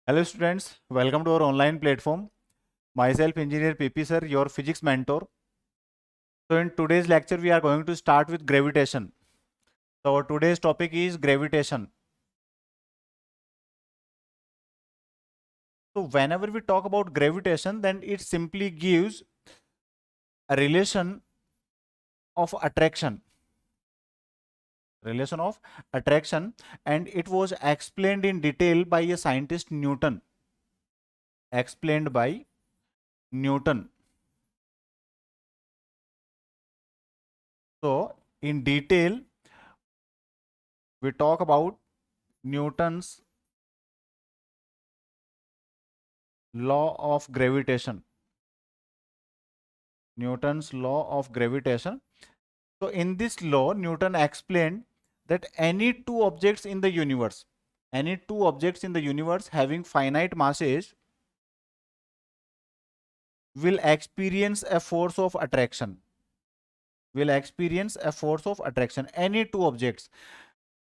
Hello students, welcome to our online platform. Myself Engineer PP sir, your physics mentor. So in today's lecture we are going to start with gravitation. So our today's topic is gravitation. So whenever we talk about gravitation, then it simply gives a attraction relation of attraction, and it was explained in detail by a scientist explained by Newton. So in detail we talk about Newton's law of gravitation. Newton's law of gravitation. So in this law, Newton explained that any two objects in the universe having finite masses will experience a force of attraction. Any two objects.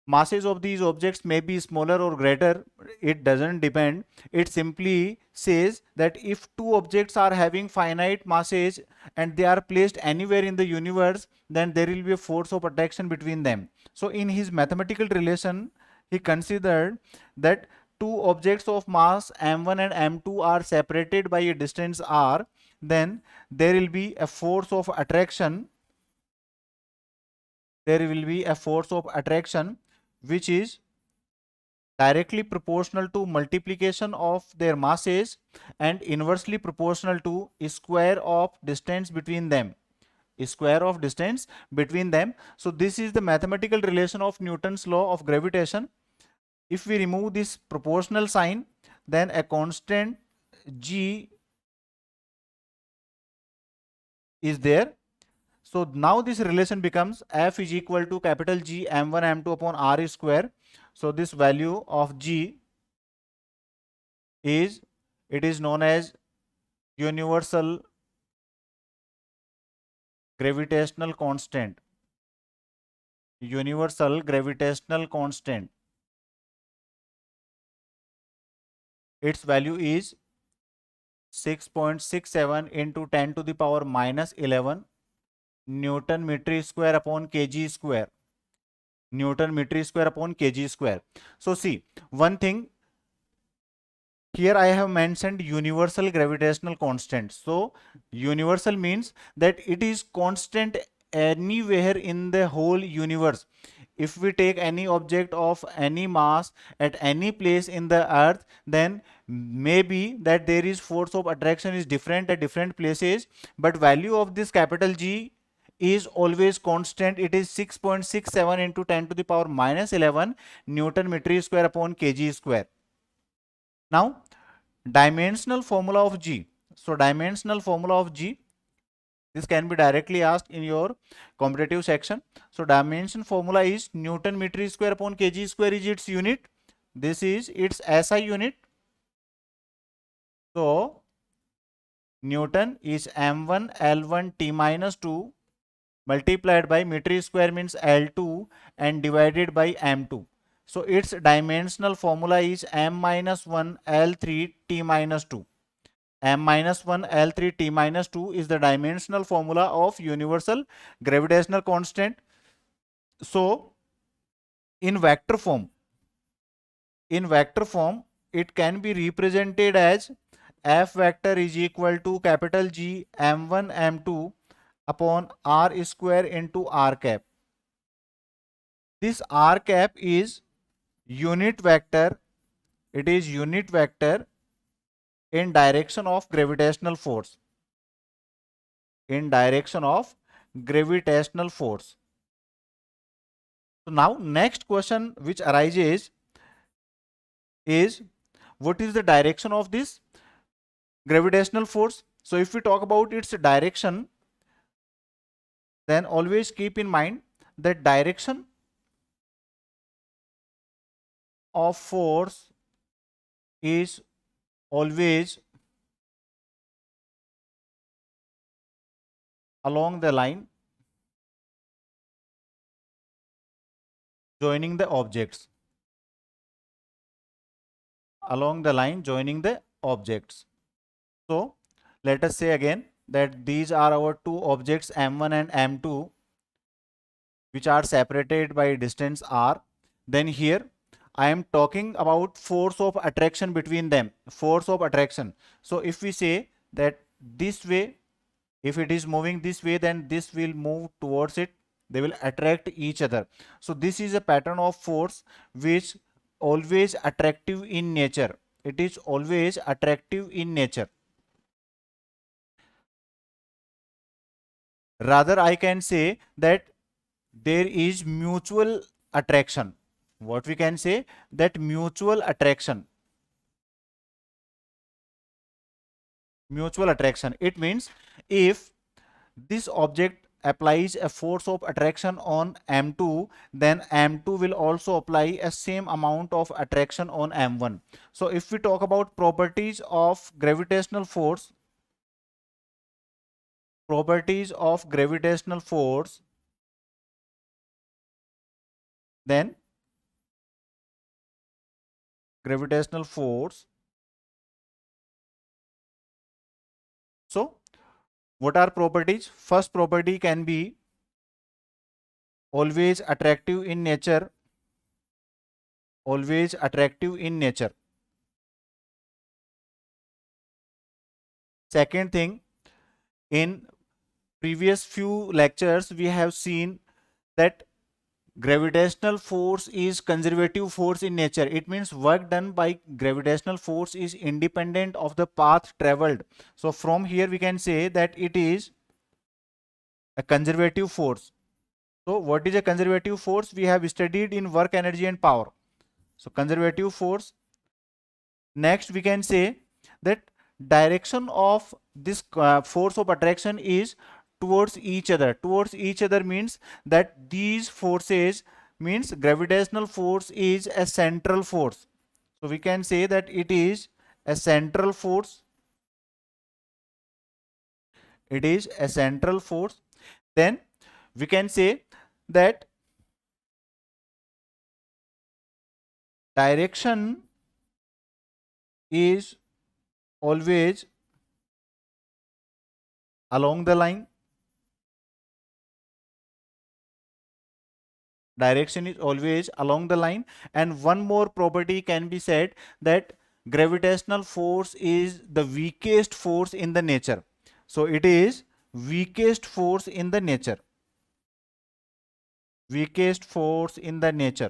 Masses of these objects may be smaller or greater, it doesn't depend. It simply says that if two objects are having finite masses and they are placed anywhere in the universe, then there will be a force of attraction between them. So in his mathematical relation, he considered that two objects of mass m1 and m2 are separated by a distance r, then there will be a force of attraction. There will be a force of attraction which is directly proportional to multiplication of their masses and inversely proportional to square of distance between them. So this is the mathematical relation of Newton's law of gravitation. If we remove this proportional sign, then a constant g is there. So now this relation becomes F is equal to capital G m1 m2 upon r square. So this value of G is, it is known as universal gravitational constant. Universal gravitational constant. Its value is 6.67 into 10 to the power minus 11 Newton meter square upon kg square. Newton meter square upon kg square. So see, one thing here I have mentioned universal gravitational constant. So universal means that it is constant anywhere in the whole universe. If we take any object of any mass at any place in the earth, then maybe that there is force of attraction is different at different places, but value of this capital G is always constant. It is 6.67 into 10 to the power minus 11 Newton meter square upon kg square. Now dimensional formula of G. So dimensional formula of G, this can be directly asked in your competitive section. So dimension formula is Newton meter square upon kg square is its unit. This is its SI unit. So Newton is m1 L1 T minus 2 multiplied by meter square means L2 and divided by m2. So its dimensional formula is m minus 1 L3 T minus 2. M minus 1 L3 T minus 2 is the dimensional formula of universal gravitational constant. So in vector form, it can be represented as F vector is equal to capital G m1 m2 upon r square into r cap. This r cap is unit vector. It is unit vector in direction of gravitational force. In direction of gravitational force. So now next question which arises is, what is the direction of this gravitational force? So if we talk about its direction, then always keep in mind that direction of force is always along the line joining the objects. along the line joining the objects. So let us say again that these are our two objects m1 and m2, which are separated by distance r. Then here I am talking about force of attraction between them, force of attraction. So if we say that this way, if it is moving this way, then this will move towards it, they will attract each other. So this is a pattern of force which always attractive in nature. It is always attractive in nature. Rather, I can say that there is mutual attraction. What we can say, that mutual attraction. Mutual attraction. It means if this object applies a force of attraction on m2, then m2 will also apply a same amount of attraction on m1. So if we talk about properties of gravitational force, then gravitational force. So what are properties? First property can be always attractive in nature, always attractive in nature. Second thing, in previous few lectures we have seen that gravitational force is conservative force in nature. It means work done by gravitational force is independent of the path traveled. So from here we can say that it is a conservative force. So what is a conservative force? We have studied in work, energy and power. So conservative force. Next we can say that direction of this force of attraction is towards each other. Towards each other means that these forces, means gravitational force is a central force. So we can say that it is a central force. It is a central force. Then we can say that direction is always along the line. Direction is always along the line. And one more property can be said, that gravitational force is the weakest force in the nature. So it is weakest force in the nature. Weakest force in the nature.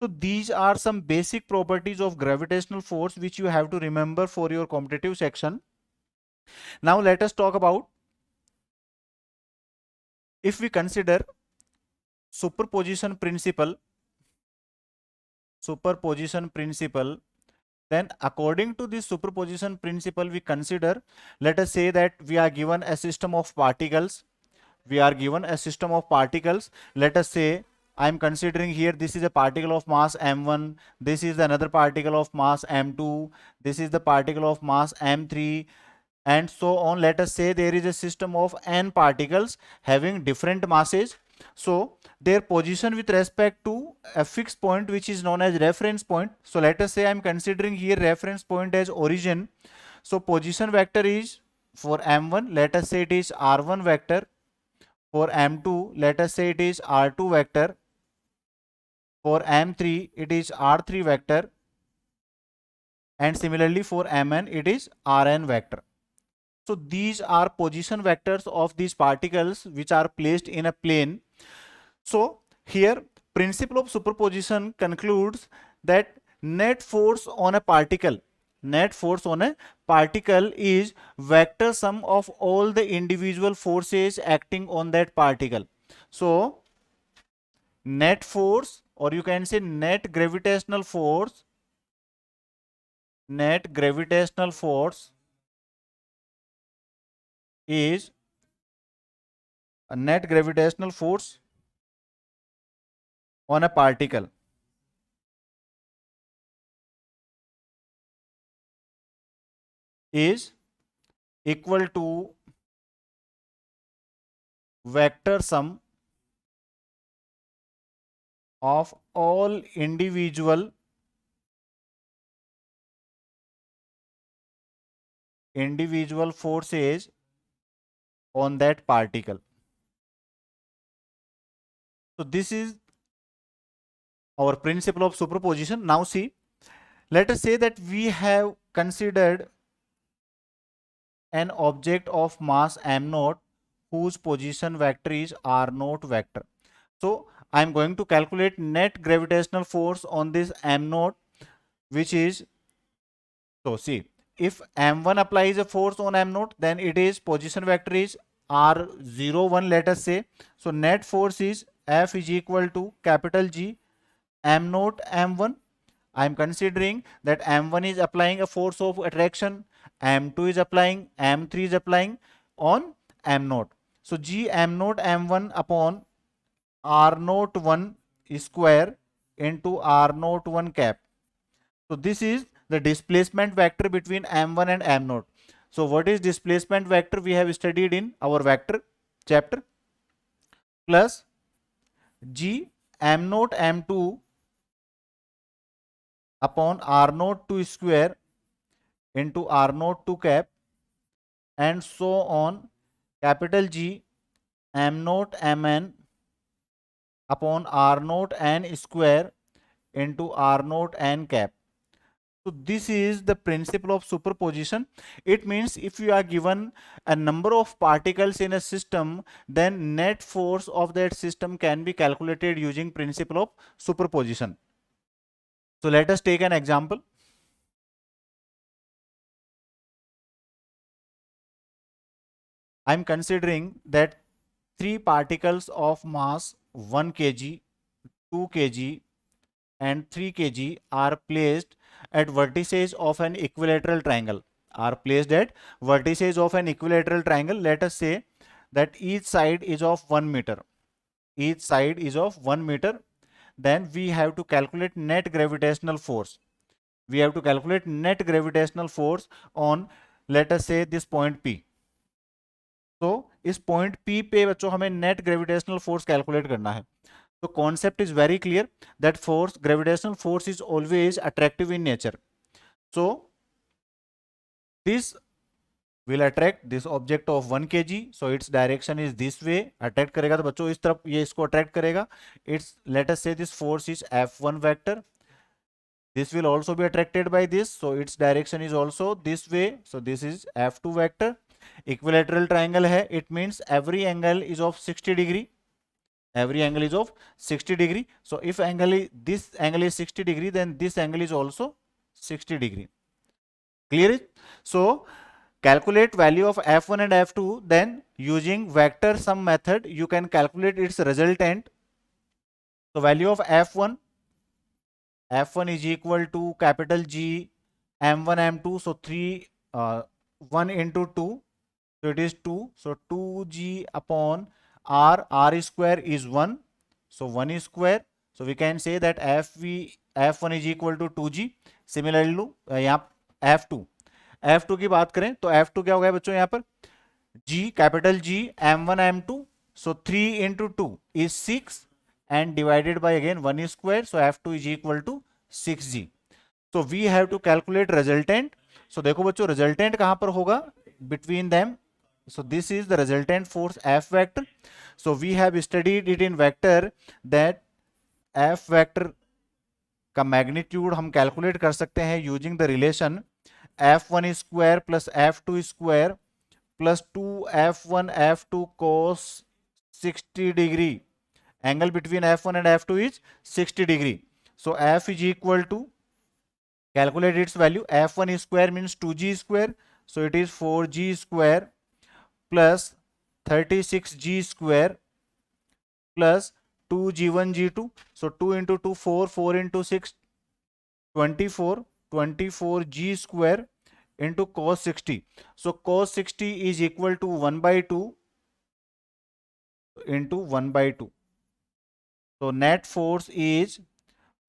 So these are some basic properties of gravitational force which you have to remember for your competitive section. Now let us talk about, if we consider superposition principle, then according to this superposition principle we consider, let us say that we are given a system of particles. Let us say I am considering here, this is a particle of mass m1, this is another particle of mass m2, this is the particle of mass m3, and so on. Let us say there is a system of n particles having different masses. So their position with respect to a fixed point which is known as reference point. So let us say I am considering here reference point as origin. So position vector is, for m1 let us say it is r1 vector, for m2 let us say it is r2 vector, for m3 it is r3 vector, and similarly for mn it is rn vector. So these are position vectors of these particles which are placed in a plane. So here principle of superposition concludes that net force on a particle, is vector sum of all the individual forces acting on that particle. So net force, or you can say net gravitational force, is a net gravitational force on a particle is equal to vector sum of all individual individual forces on that particle. So this is our principle of superposition. Now see, let us say that we have considered an object of mass m naught whose position vector is r naught vector. So I am going to calculate net gravitational force on this m naught, which is, so see, if m1 applies a force on m naught, then it is position vector is r01, let us say. So net force is F is equal to capital G m naught m1. I am considering that m1 is applying a force of attraction, m2 is applying, m3 is applying on m naught. So G m naught m1 upon r naught 1 square into r naught 1 cap. So this is the displacement vector between m1 and m naught. So what is displacement vector? We have studied in our vector chapter. Plus G m naught m2 upon r naught 2 square into r naught 2 cap, and so on, capital G m naught mn upon r naught n square into r naught n cap. So this is the principle of superposition. It means if you are given a number of particles in a system, then net force of that system can be calculated using principle of superposition. So let us take an example. I am considering that three particles of mass 1 kg, 2 kg and 3 kg are placed at vertices of an equilateral triangle. Let us say that each side is of 1 meter. Then we have to calculate net gravitational force. On, let us say, this point P. तो इस point P पे बच्चों हमें net gravitational force calculate करना है. तो concept is very clear that force, gravitational force is always attractive in nature. So this will attract this object of 1 kg, so its direction is this way. Attract करेगा तो बच्चों इस तरफ ये इसको attract करेगा. It's, let us say, this force is F1 vector. This will also be attracted by this, so its direction is also this way. So this is F2 vector. Equilateral triangle है, it means every angle is of 60 degree. So if this angle is 60 degree, then this angle is also 60 degree. Clear it? So calculate value of F1 and F2, then using vector sum method you can calculate its resultant. So value of F1 is equal to capital G m1 m2. So 1 into 2, so it is 2. So 2g upon r square is 1, so 1 square. So we can say that F1 is equal to 2g. Similarly यहाँ F2 की बात करें तो F2 क्या हो गया बच्चों यहाँ पर? G, capital G m1 m2. So 3 into 2 is 6 and divided by again 1 square. So F2 is equal to 6g. So we have to calculate resultant. So देखो बच्चों resultant कहाँ पर होगा? Between them. So this is the resultant force F vector. So we have studied it in vector that F vector का magnitude हम calculate कर सकते हैं using the relation F1 square plus F2 square plus 2F1 F2 cos 60 degree. Angle between F1 and F2 is 60 degree. So F is equal to, calculate its value, F1 square means 2g square. So it is 4g square plus 36g square plus 2g1 g2. So 2 into 2 4, 4 into 6 24, 24g square into cos 60. So cos 60 is equal to 1 by 2 into 1 by 2. So net force is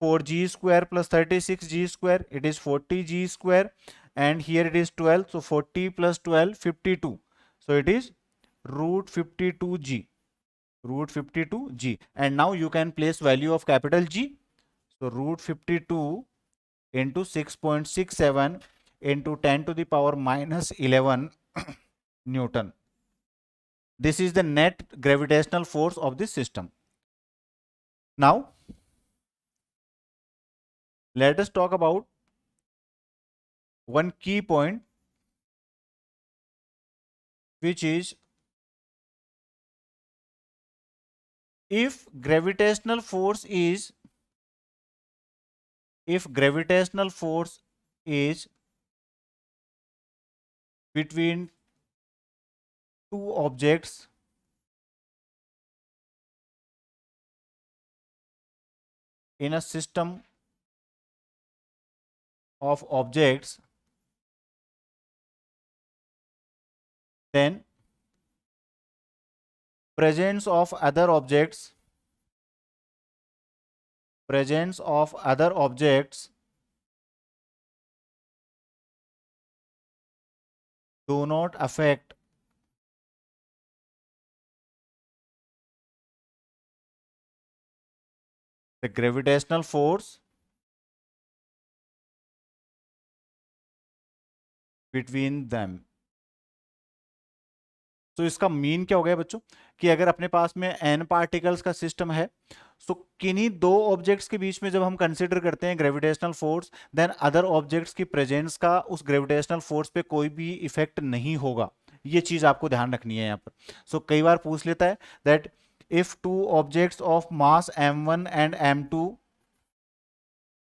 4g square plus 36g square, it is 40g square, and here it is 12. So 40 plus 12, 52. So it is root 52g. And now you can place value of capital G. So root 52 into 6.67 into 10 to the power minus 11 Newton. This is the net gravitational force of this system. Now, let us talk about one key point, which is if gravitational force is between two objects in a system of objects, then presence of other objects do not affect the gravitational force between them. तो इसका mean क्या हो गया बच्चों कि अगर अपने पास में n पार्टिकल्स का सिस्टम है, सो किन्हीं दो ऑब्जेक्ट्स के बीच में जब हम कंसिडर करते हैं gravitational force, then other objects की प्रेजेंस का उस ग्रेविटेशनल फोर्स पे कोई भी इफेक्ट नहीं होगा. ये चीज आपको ध्यान रखनी है यहाँ पर. सो कई बार पूछ लेता है that if two objects of mass m1 and m2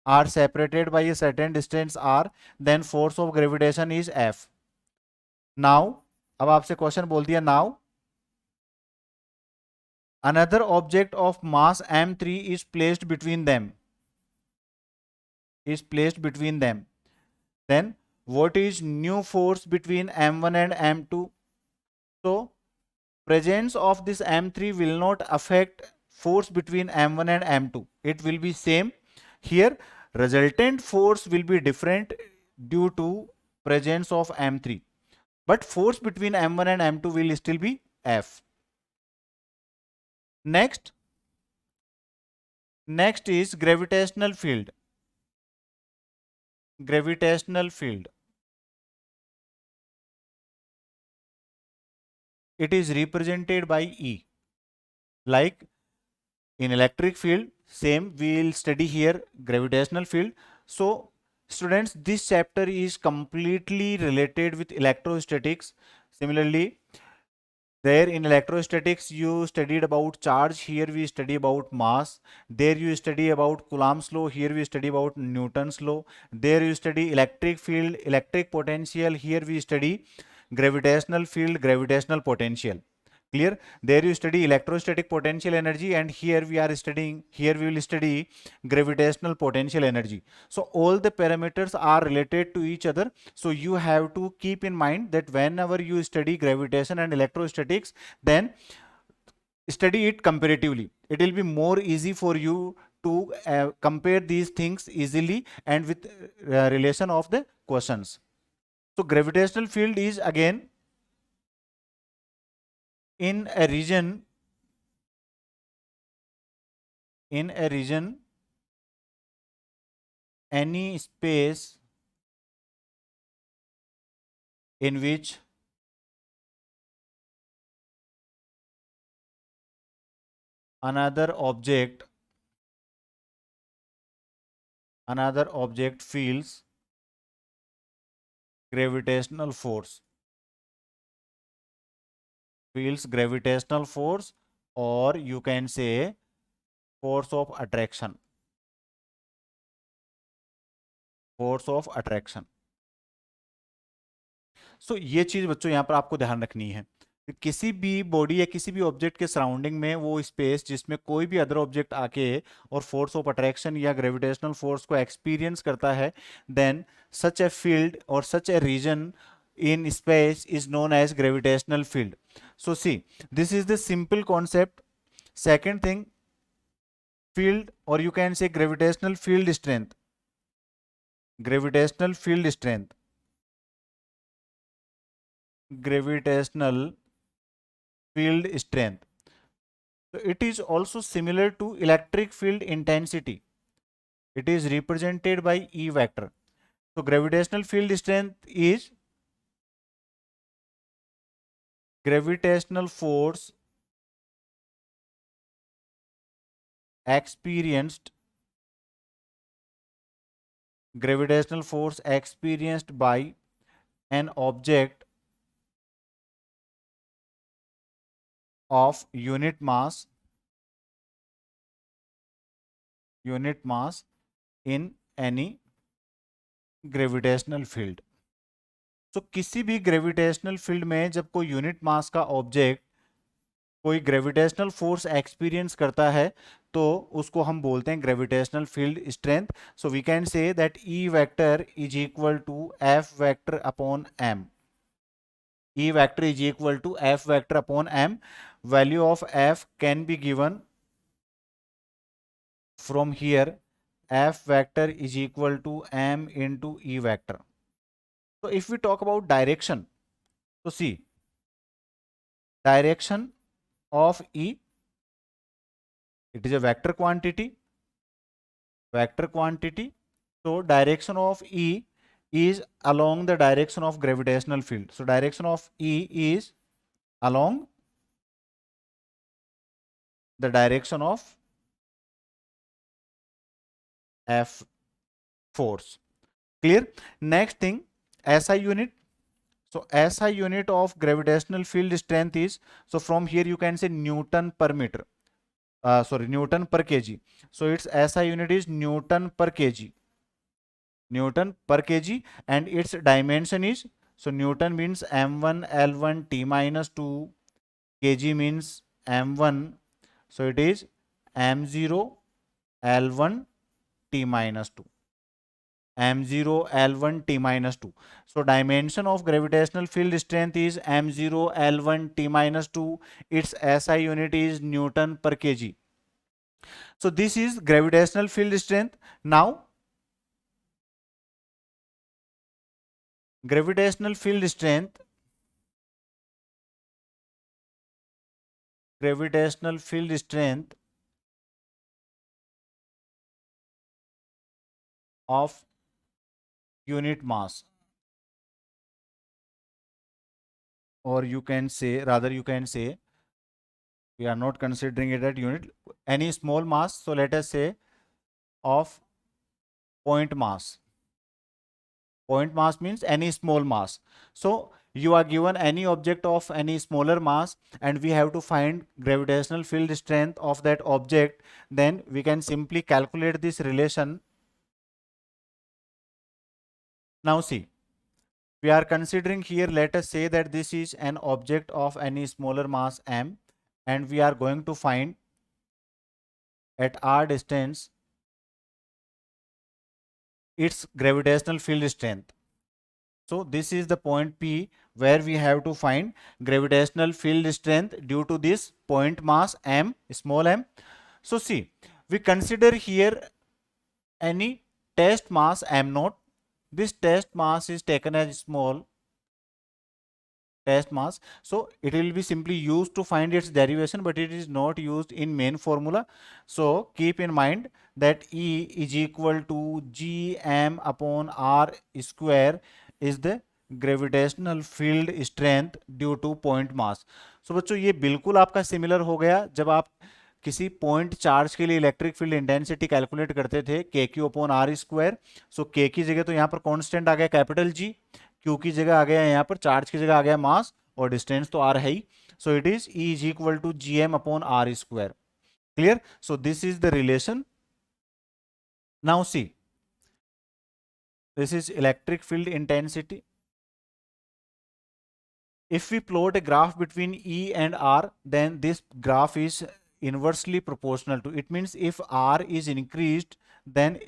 are separated by a certain distance r, then force of gravitation is F. Now, अब आपसे क्वेश्चन बोल दिया, now another object of mass m3 is placed between them, then what is new force between m1 and m2? So presence of this m3 will not affect force between m1 and m2. It will be same. Here resultant force will be different due to presence of m3, but force between m1 and m2 will still be F. Next is gravitational field. It is represented by E. Like in electric field, same we will study here gravitational field. So students, this chapter is completely related with electrostatics. Similarly, there in electrostatics you studied about charge, here we study about mass. There you study about Coulomb's law, here we study about Newton's law. There you study electric field, electric potential, here we study gravitational field, gravitational potential. Clear? There you study electrostatic potential energy, and here we will study gravitational potential energy. So all the parameters are related to each other. So you have to keep in mind that whenever you study gravitation and electrostatics, then study it comparatively. It will be more easy for you to compare these things easily and with relation of the questions. So gravitational field is again in a region any space in which another object feels gravitational force, or you can say force of attraction. सो ये चीज बच्चों यहाँ पर आपको ध्यान रखनी है कि किसी भी बॉडी या किसी भी ऑब्जेक्ट के सराउंडिंग में वो स्पेस जिसमें कोई भी अदर ऑब्जेक्ट आके और फोर्स ऑफ अट्रैक्शन या ग्रेविटेशनल फोर्स को एक्सपीरियंस करता है, देन सच ए फील्ड और सच ए reason in space is known as gravitational field. So see, this is the simple concept. Second thing, field, or you can say gravitational field strength. Gravitational field strength so it is also similar to electric field intensity. It is represented by E vector. So gravitational field strength is gravitational force experienced by an object of unit mass in any gravitational field. So किसी भी gravitational field में जब कोई unit mass का object कोई gravitational force experience करता है तो उसको हम बोलते हैं gravitational field strength. So we can say that E vector is equal to F vector upon M. E vector is equal to F vector upon M. Value of F can be given from here. F vector is equal to M into E vector. So if we talk about direction, so see, direction of E, it is a vector quantity. So direction of E is along the direction of gravitational field. So direction of E is along the direction of F force. Clear? Next thing, SI unit. So SI unit of gravitational field strength is, so from here you can say Newton per meter. Newton per kg. So its SI unit is Newton per kg. And its dimension is, so Newton means m1 L1 T minus 2, kg means m1, so it is m0 L1 T minus 2. m0 L1 T minus 2. So dimension of gravitational field strength is m0 L1 T minus 2. Its SI unit is Newton per kg. So this is gravitational field strength. Now gravitational field strength of unit mass, or you can say, rather you can say, we are not considering it at unit, any small mass. So let us say of point mass. Point mass means any small mass. So you are given any object of any smaller mass and we have to find gravitational field strength of that object. Then we can simply calculate this relation. Now see, we are considering here, let us say that this is an object of any smaller mass m, and we are going to find at r distance its gravitational field strength. So this is the point P where we have to find gravitational field strength due to this point mass m, small m. So see, we consider here any test mass m naught. This test mass is taken as small test mass, so it will be simply used to find its derivation, but it is not used in main formula. So keep in mind that E is equal to gm upon r square is the gravitational field strength due to point mass. So बच्चों ये बिल्कुल आपका similar हो गया जब आप किसी point charge के लिए इलेक्ट्रिक फील्ड इंटेंसिटी कैलकुलेट करते थे के क्यू अपॉन आर स्क्वायर. सो के की जगह तो यहाँ पर कांस्टेंट आ गया कैपिटल जी, क्यू की जगह आ गया यहाँ पर चार्ज की जगह आ गया मास, और डिस्टेंस तो आर है ही. So it is E is equal to G M upon are square. Clear? So this is the relation. Now see, this is electric field intensity. If we plot a graph between E and R, then this graph is inversely proportional to. It means if R is increased, then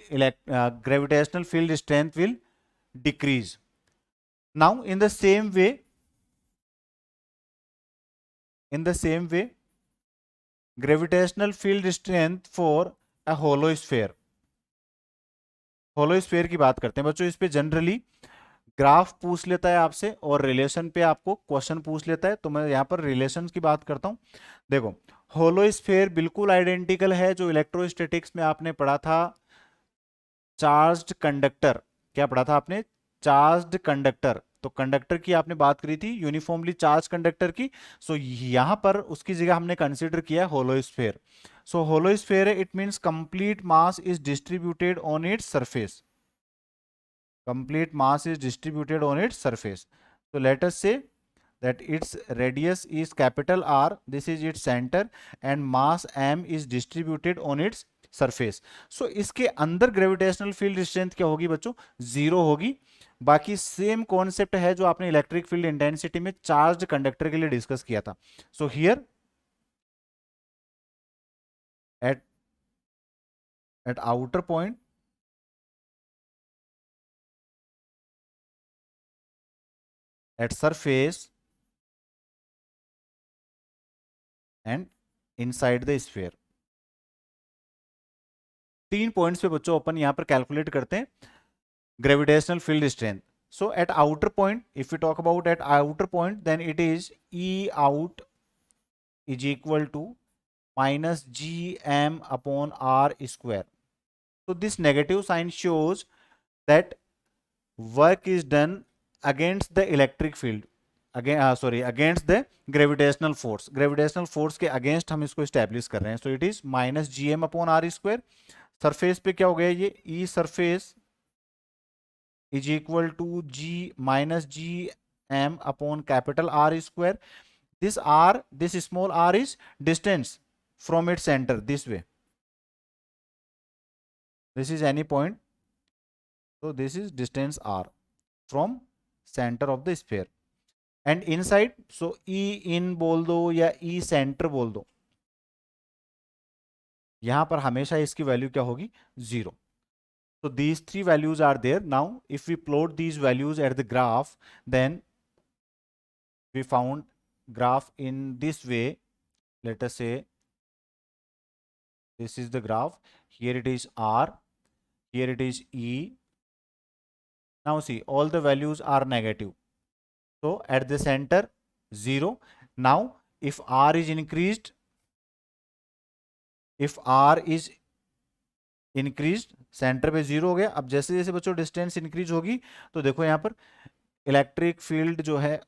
gravitational field strength will decrease. Now in the same way, gravitational field strength for a hollow sphere. Hollow sphere की बात करते हैं बच्चों. इस पे generally graph पूछ लेता है आपसे और रिलेशन पे आपको क्वेश्चन पूछ लेता है, तो मैं यहाँ पर रिलेशन की बात करता हूँ. देखो, होलो स्फीयर बिल्कुल आइडेंटिकल है जो इलेक्ट्रोस्टैटिक्स में आपने पढ़ा था. चार्ज्ड कंडक्टर, क्या पढ़ा था आपने? Charged conductor. तो कंडक्टर की आपने बात करी थी, यूनिफॉर्मली चार्ज कंडक्टर की। सो यहां पर उसकी जगह हमने कंसीडर किया होलोस्फेयर। सो होलोस्फेयर है, it means complete mass is distributed on its surface. complete mass is distributed on its surface. So let us say that its radius is capital R, this is its center, and mass m is distributed on its surface. So इसके अंदर gravitational field strength क्या होगी बच्चों? Zero होगी। बाकी same concept है जो आपने इलेक्ट्रिक फील्ड इंटेंसिटी में चार्ज कंडक्टर के लिए डिस्कस किया था। So here at at outer point, at surface, and inside the sphere, तीन पॉइंट्स पे बच्चों अपन यहां पर कैलकुलेट करते हैं gravitational field strength. So at outer point, if we talk about at outer point, then it is E out is equal to minus gm upon r square. So this negative sign shows that work is done against the electric field, again sorry, against the gravitational force. Gravitational force के against हम इसको establish कर रहे हैं. So it is minus gm upon r square. Surface पे क्या हो गया ये? E surface is equal to g minus g m upon capital R square. This r, this small r is distance from its center this way. This is any point. So this is distance r from center of the sphere. And inside, so E in बोल दो या E center बोल दो, यहां पर हमेशा इसकी value क्या होगी? Zero. So these three values are there. Now if we plot these values at the graph, then we found graph in this way. Let us say this is the graph. Here it is R, here it is E. Now see, all the values are negative. So at the center, 0. Now if R is increased, if R is increased, centre पे zero हो गया. अब जैसे जैसे बच्चों distance increase होगी तो देखो यहां पर इलेक्ट्रिक फील्ड जो है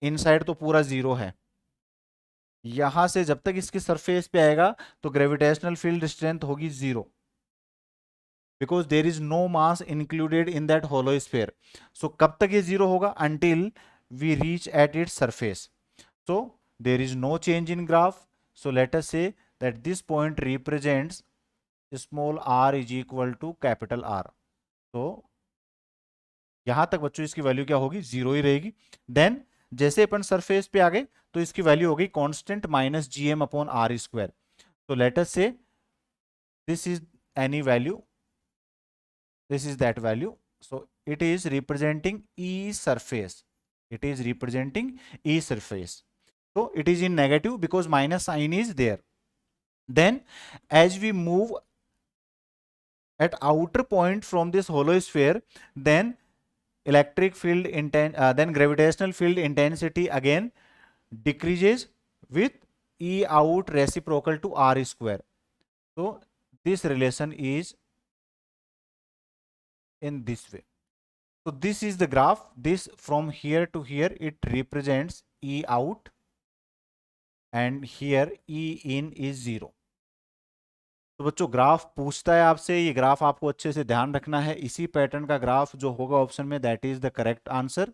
इनसाइड तो पूरा जीरो है. यहां से जब तक इसकी सरफेस पे आएगा तो ग्रेविटेशनल फील्ड स्ट्रेंथ होगी zero, because there is no mass included in that hollow sphere. So कब तक ये जीरो होगा? Until we reach at its surface. So there is no change in graph. So let us say that this point represents small r is equal to capital R. So यहां तक बच्चों इसकी value क्या होगी? Zero ही रहेगी. Then जैसे अपन surface पे आ गए तो इसकी वैल्यू होगी constant minus G M upon are square. तो let us say this is any value, this is that value. So it is representing E surface. It is representing E surface. So it is in negative because minus sign is there. Then as we move at outer point from this hollow sphere, then electric field then gravitational field intensity again decreases with E out reciprocal to R square. So this relation is in this way. So this is the graph. This from here to here it represents E out and here E in is 0. तो बच्चों graph पूछता है आपसे, ये graph आपको अच्छे से ध्यान रखना है. इसी पैटर्न का ग्राफ जो होगा ऑप्शन में, that is the correct answer.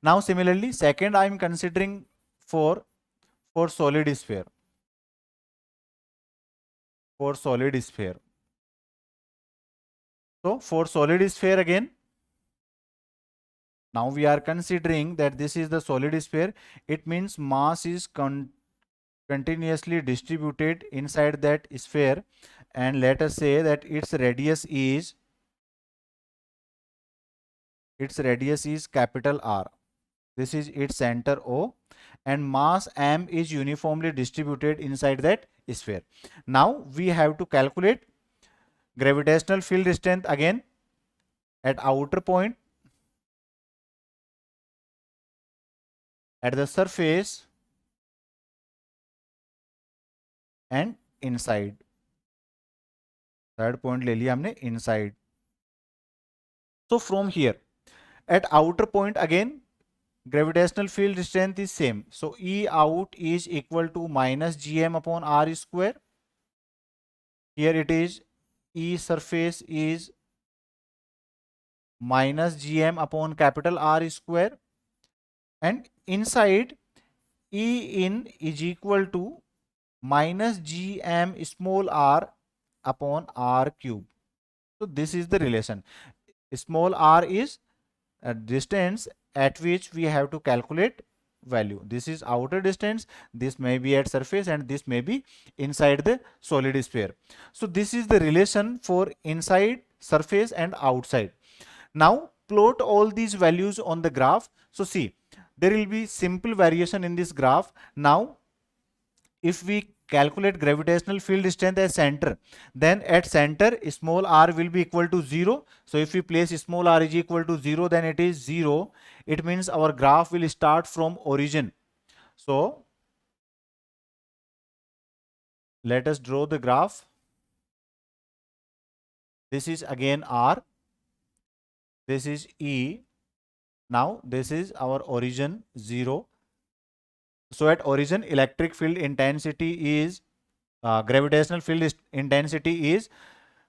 Now similarly second I am considering for solid sphere. For solid sphere, so for solid sphere again, now we are considering that this is the solid sphere. It means mass is continuously distributed inside that sphere, and let us say that its radius is capital R. This is its center O, and mass m is uniformly distributed inside that sphere. Now we have to calculate gravitational field strength again at outer point, at the surface, and inside. Third point ले लिया हमने inside. So from here at outer point again gravitational field strength is same. So E out is equal to minus gm upon r square. Here it is E surface is minus gm upon capital R square, and inside E in is equal to minus gm small r upon r cube. So this is the relation. Small r is a distance at which we have to calculate value. This is outer distance, this may be at surface, and this may be inside the solid sphere. So this is the relation for inside, surface and outside. Now plot all these values on the graph. So see, there will be simple variation in this graph. Now if we calculate gravitational field strength as center, then at center small r will be equal to 0. So if we place small r is equal to 0, then it is 0. It means our graph will start from origin. So let us draw the graph. This is again r, this is E. Now this is our origin 0. So at origin electric field intensity is gravitational field intensity is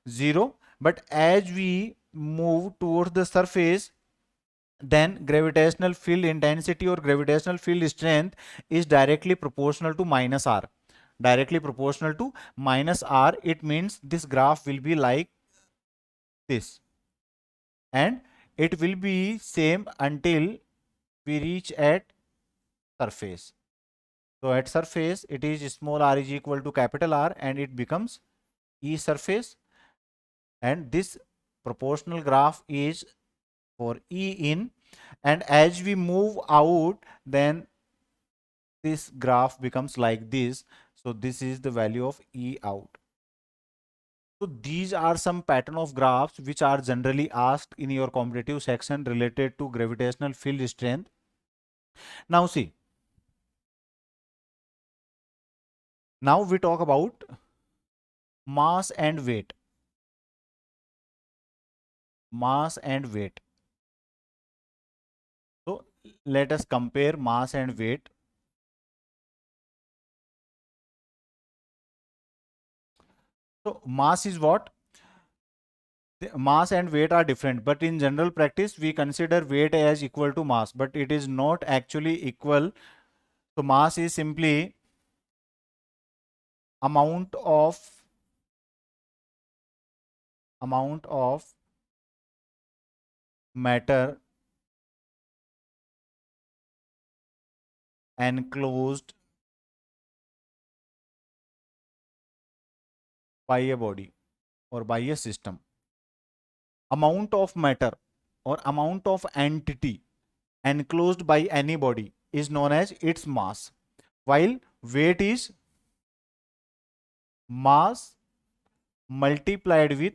0, but as we move towards the surface, then gravitational field intensity or gravitational field strength is directly proportional to minus r. Directly proportional to minus r. It means this graph will be like this, and it will be same until we reach at surface. So at surface it is small r is equal to capital R, and it becomes E surface, and this proportional graph is for E in, and as we move out, then this graph becomes like this. So this is the value of E out. So these are some pattern of graphs which are generally asked in your competitive section related to gravitational field strength. Now see, now we talk about mass and weight. Mass and weight. So let us compare mass and weight. So mass is what? The mass and weight are different, but in general practice we consider weight as equal to mass, but it is not actually equal. So mass is simply amount of matter enclosed by a body or by a system. Amount of matter or amount of entity enclosed by any body is known as its mass, while weight is mass multiplied with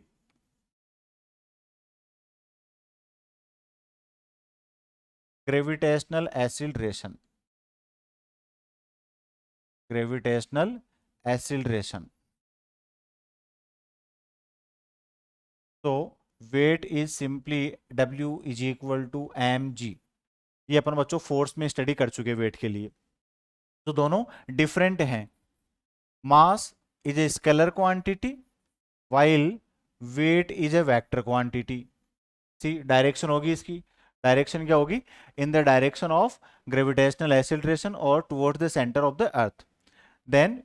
gravitational acceleration. Gravitational acceleration. So weight is simply W is equal to mg. ये अपन बच्चों force में study कर चुके wait के लिए. तो दोनों different हैं. Mass is a scalar quantity while weight is a vector quantity. See direction होगी इसकी. डायरेक्शन क्या होगी? In the direction of gravitational acceleration और towards the centre of the earth. Then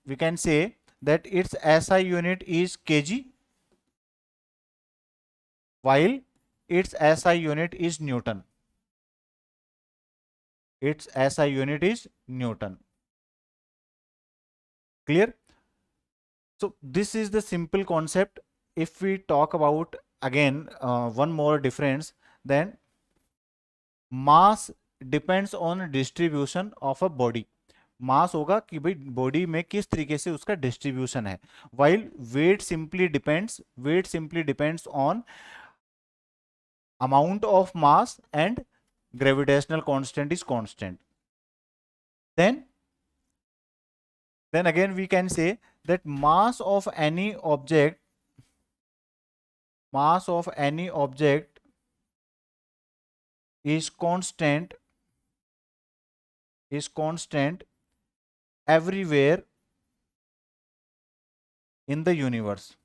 we can say that its SI unit is kg, while its SI unit is Newton. Its SI unit is Newton. Clear? So this is the simple concept. If we talk about again one more difference, then mass depends on distribution of a body. मास होगा कि भाई body में किस तरीके से उसका distribution है, while weight simply depends on amount of mass and gravitational constant is constant. Then again we can say that mass of any object mass of any object is constant everywhere in the universe.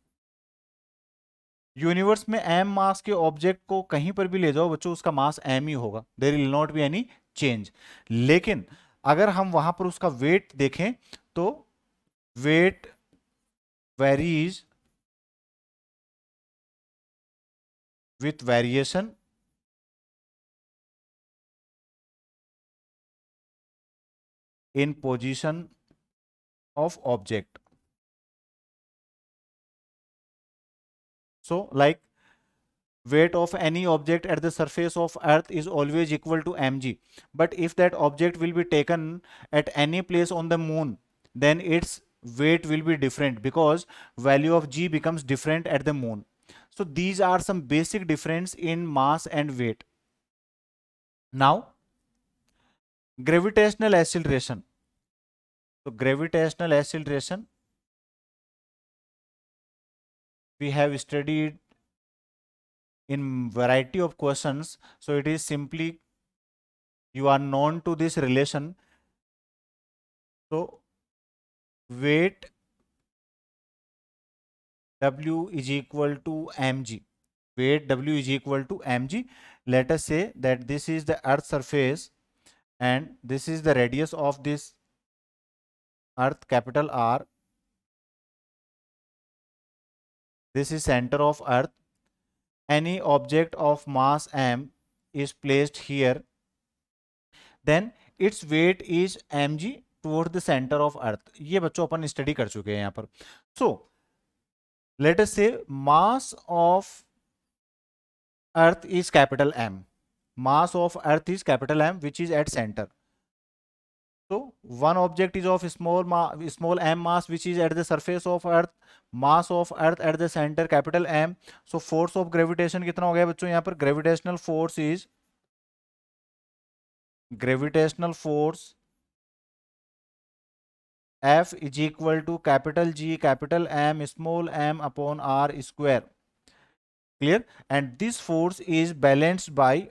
Universe में M मास के object को कहीं पर भी ले जाओ बच्चों, उसका मास एम ही होगा, there will not be any change. लेकिन अगर हम वहां पर उसका वेट देखें तो weight varies with variation in position of object. So like weight of any object at the surface of earth is always equal to mg, but if that object will be taken at any place on the moon, then its weight will be different because value of g becomes different at the moon. So these are some basic difference in mass and weight. Now gravitational acceleration. So gravitational acceleration we have studied in variety of questions. So it is simply you are known to this relation. So weight W is equal to mg. Weight W is equal to mg. Let us say that this is the earth surface and this is the radius of this earth, capital R. This is center of earth. Any object of mass m is placed here, then its weight is mg towards the center of earth. ये बच्चों अपन study कर चुके हैं यहाँ पर. So let us say mass of earth is capital M. Mass of earth is capital M, which is at center. So one object is of small m mass, which is at the surface of earth. Mass of earth at the center, capital M. So force of gravitation कितना हो गया बच्चों यहाँ पर? Gravitational force F is equal to capital G, capital M, small m upon R square. Clear? And this force is balanced by,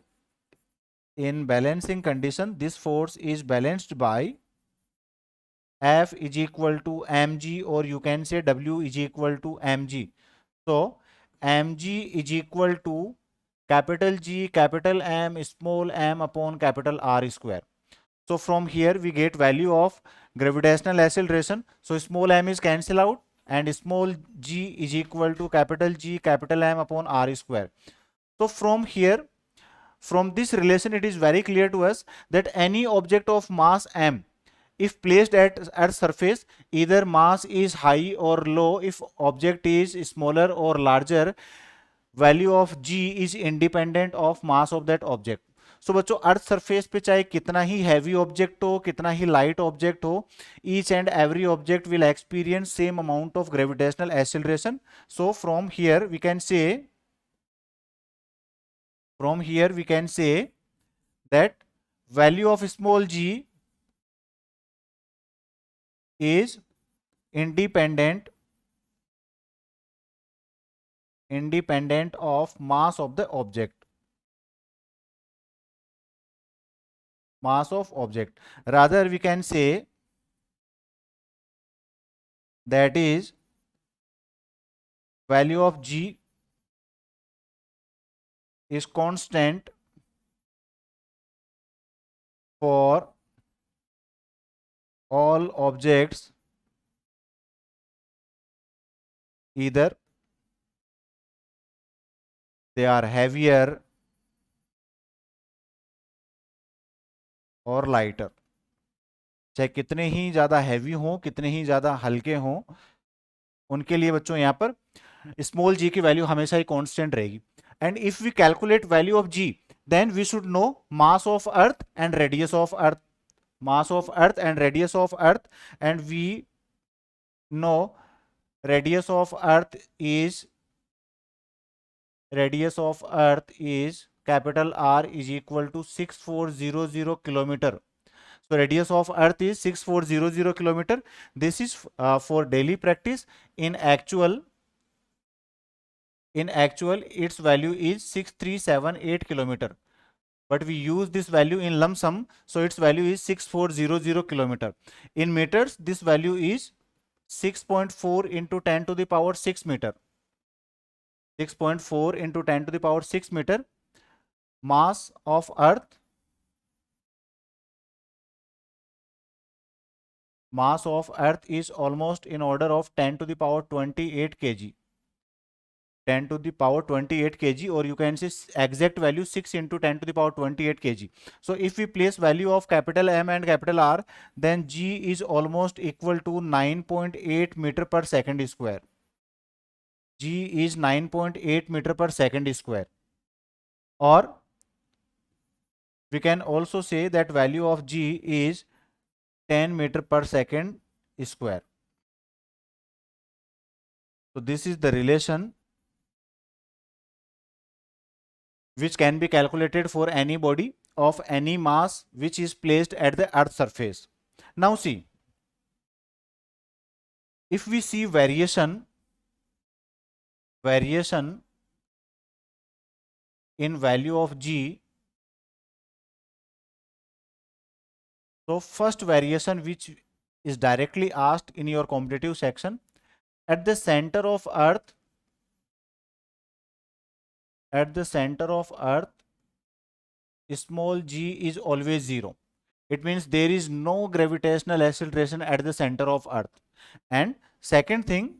in balancing condition, this force is balanced by F is equal to mg, or you can say W is equal to mg. So mg is equal to capital G, capital M, small m upon capital R square. So from here we get value of gravitational acceleration. So small m is cancel out and small g is equal to capital G, capital M upon R square. So from here, from this relation, it is very clear to us that any object of mass m, if placed at Earth's surface, either mass is high or low. If object is smaller or larger, value of g is independent of mass of that object. सो बच्चों earth surface पे चाहे कितना ही heavy object हो, कितना ही light object हो, each and every object will experience same amount of gravitational acceleration. So from here we can say that value of small g is independent of mass of the object. Mass of object. Rather, we can say that is value of g is constant for all objects either they are heavier और lighter. चाहे कितने ही ज्यादा heavy हो, कितने ही ज्यादा हल्के हों, उनके लिए बच्चों यहाँ पर स्मॉल जी की वैल्यू हमेशा ही कांस्टेंट रहेगी. And if we calculate value of ji, then we should know mass of earth and radius of earth. Mass of earth and radius of earth, and we know radius of earth is capital R is equal to 6400 kilometer. So radius of earth is 6400 kilometer. This is for daily practice. In In actual, its value is 6378 kilometer, but we use this value in lump sum, so its value is 6400 kilometer. In meters, this value is 6.4 into 10 to the power 6 meter. 6.4 into 10 to the power 6 meter. Mass of earth is almost in order of 10 to the power 28 kg. 10 to the power 28 kg, or you can say exact value 6 into 10 to the power 28 kg. So if we place value of capital M and capital R, then G is almost equal to 9.8 meter per second square. G is 9.8 meter per second square. Or we can also say that value of G is 10 meter per second square. So this is the relation which can be calculated for any body of any mass which is placed at the earth surface. Now see, if we see variation in value of G, so first variation which is directly asked in your competitive section, at the center of earth, small g is always 0. It means there is no gravitational acceleration at the center of earth. And second thing,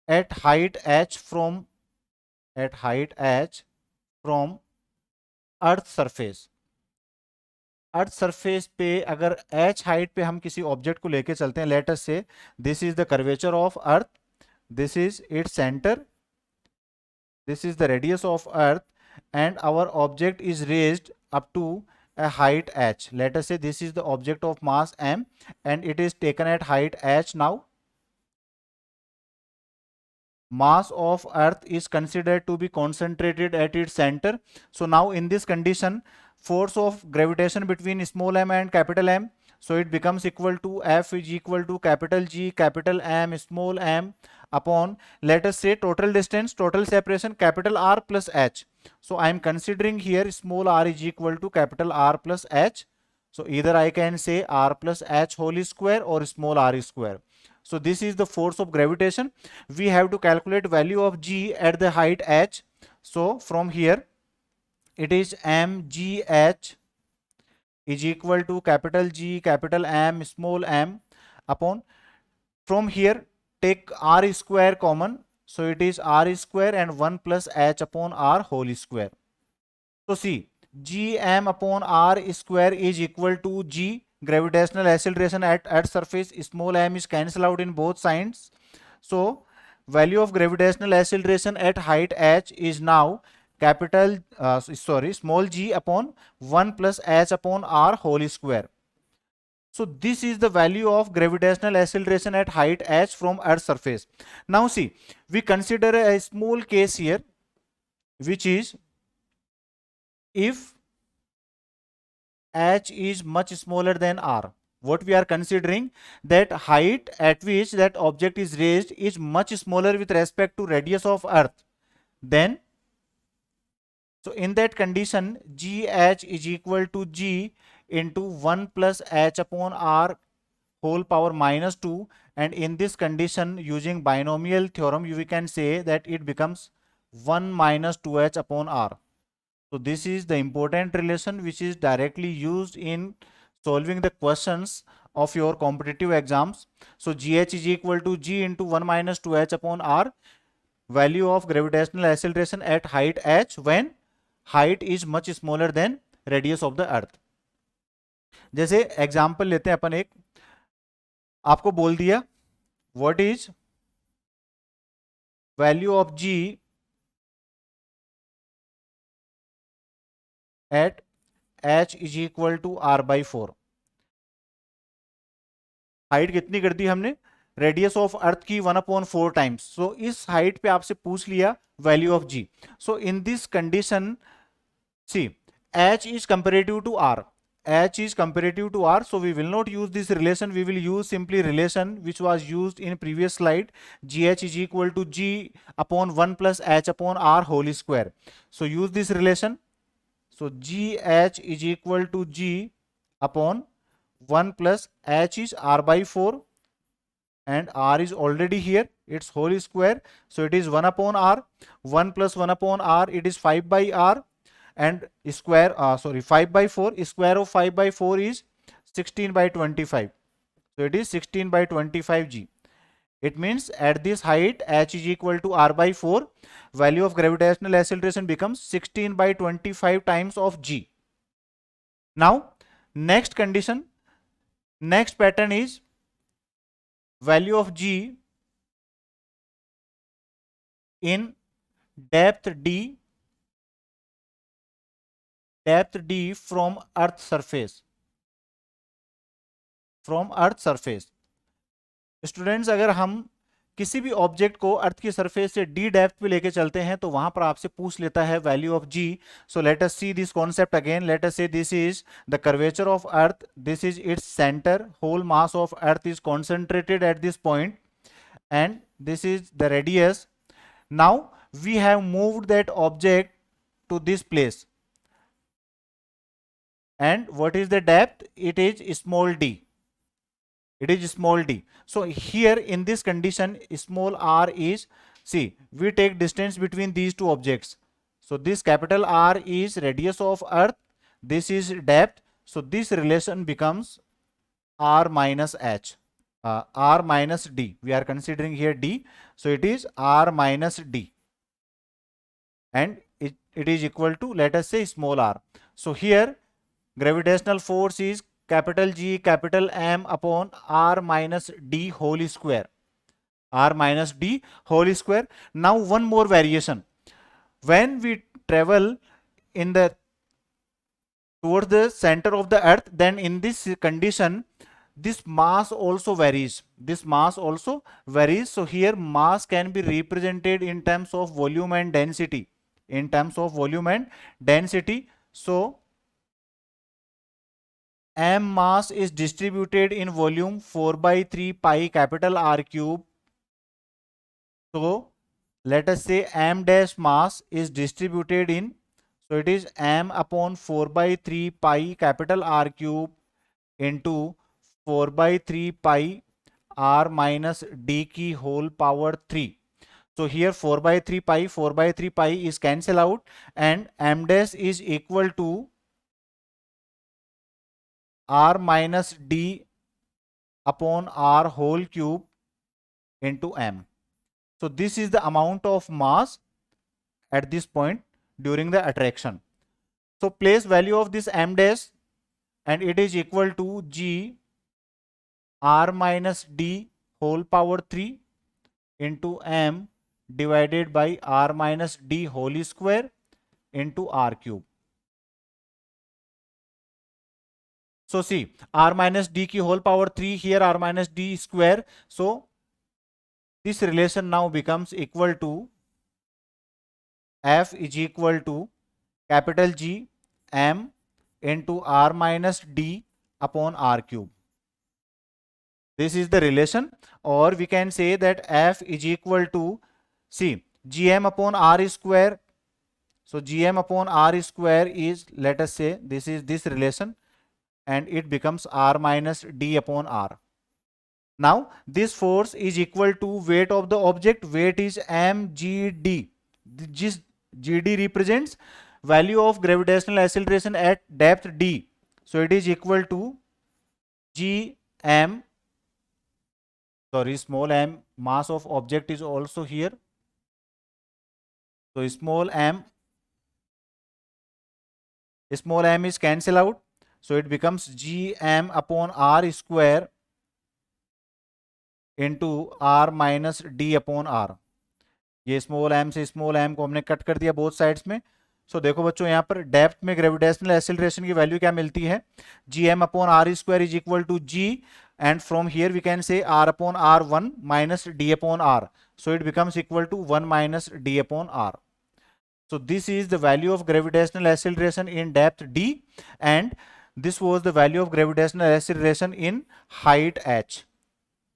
at height h from earth surface पे अगर h height पे हम किसी object को लेके चलते हैं, late us say this is the curvature of earth, this is its centre, this is the radius of earth, and our object is raised up to a height h. Let us say this is the object of mass m and it is taken at height h. Now mass of earth is considered to be concentrated at its center. So now in this condition, force of gravitation between small m and capital M, so it becomes equal to F is equal to capital G capital M small m upon, let us say, total distance, total separation, capital R plus H. So I am considering here small r is equal to capital R plus H. So either I can say R plus H whole square or small r square. So this is the force of gravitation. We have to calculate value of G at the height h. So from here it is mgh is equal to capital G capital M small m upon, from here take r square common, so it is r square and 1 plus h upon r whole square. So see, gm upon r square is equal to G, gravitational acceleration at earth surface, small m is cancelled out in both sides. So value of gravitational acceleration at height h is now small g upon 1 plus h upon r whole square. So this is the value of gravitational acceleration at height h from earth surface. Now see, we consider a small case here, which is if h is much smaller than r. What we are considering, that height at which that object is raised is much smaller with respect to radius of earth. Then so in that condition, gh is equal to G into 1 plus h upon r whole power minus 2, and in this condition, using binomial theorem, we can say that it becomes 1 minus 2h upon r. So this is the important relation which is directly used in solving the questions of your competitive exams. So gh is equal to G into 1 minus 2h upon r, value of gravitational acceleration at height h when height is much smaller than radius of the earth. जैसे example लेते हैं अपन, एक आपको बोल दिया what is value of g at h is equal to r by 4. Height कितनी कर दी हमने, रेडियस ऑफ अर्थ की 1/4 टाइम्स. सो इस हाइट पे आपसे पूछ लिया value of g. So in this condition see h is comparative to r. h is comparative to r, so we will not use this relation. We will use simply relation which was used in previous slide. Gh is equal to g upon 1 plus h upon r whole square. So use this relation. So gh is equal to g upon 1 plus h is r by 4, and r is already here, it's whole square, so it is 1 upon r. 1 plus 1 upon r, it is 5 by r, and square 5 by 4, square of 5 by 4 is 16 by 25, so it is 16 by 25 g. It means at this height h is equal to r by 4, value of gravitational acceleration becomes 16 by 25 times of g. Now next condition, next pattern is value of g in depth d from earth surface, students अगर हम किसी भी object को अर्थ की surface से D depth पे लेके चलते हैं तो वहां पर आपसे पूछ लेता है value of G. So let us see this concept again. Let us say this is the curvature of earth, this is its centre, whole mass of earth is concentrated at this point, and this is the radius. Now we have moved that object to this place, and what is the depth? It is small d. It is small d. So here in this condition, small r is, see, we take distance between these two objects. So this capital R is radius of earth, this is depth, so this relation becomes r minus h. R minus d, we are considering here d, so it is r minus d, and it is equal to, let us say, small r. So here gravitational force is capital G capital M upon r minus d whole square, r minus d whole square. Now one more variation, when we travel in the towards the center of the earth, then in this condition this mass also varies, so here mass can be represented in terms of volume and density, so m mass is distributed in volume 4 by 3 pi capital R cube. So let us say m dash mass is distributed in, so it is m upon 4 by 3 pi capital R cube into 4 by 3 pi r minus d की whole power 3. So here 4 by 3 pi is cancel out, and m dash is equal to r minus d upon r whole cube into m. So this is the amount of mass at this point during the attraction. So place value of this m dash, and it is equal to g r minus d whole power 3 into m divided by r minus d whole square into r cube. So see, r minus d की whole power 3, here r minus d square, so this relation now becomes equal to f is equal to capital G m into r minus d upon r cube. This is the relation, or we can say that f is equal to, see, gm upon r square. So gm upon r square is, let us say, this is this relation, and it becomes r minus d upon r. Now this force is equal to weight of the object. Weight is mgd. This gd represents value of gravitational acceleration at depth d. So it is equal to gm, sorry, small m, mass of object is also here, so small m is cancel out, so it becomes gm upon r square into r minus d upon r. ये small m से small m को हमने cut कर दिया both sides में. सो देखो बच्चों, यहाँ पर डेप्थ में ग्रेविटेशनल एक्सेलरेशन की वैल्यू क्या मिलती है? gm upon r square is equal to g, and from here we can say r upon r1 minus d upon r. So it becomes equal to 1 minus d upon r. So this is the value of gravitational acceleration in depth d, and This was the value of gravitational acceleration in height h.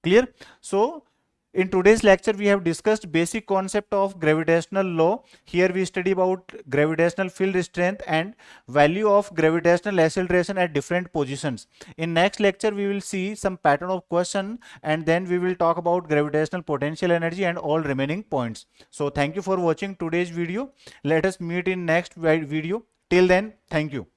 Clear? So in today's lecture, we have discussed basic concept of gravitational law. Here we study about gravitational field strength and value of gravitational acceleration at different positions. In next lecture, we will see some pattern of question, and then we will talk about gravitational potential energy and all remaining points. So thank you for watching today's video. Let us meet in next video. Till then, thank you.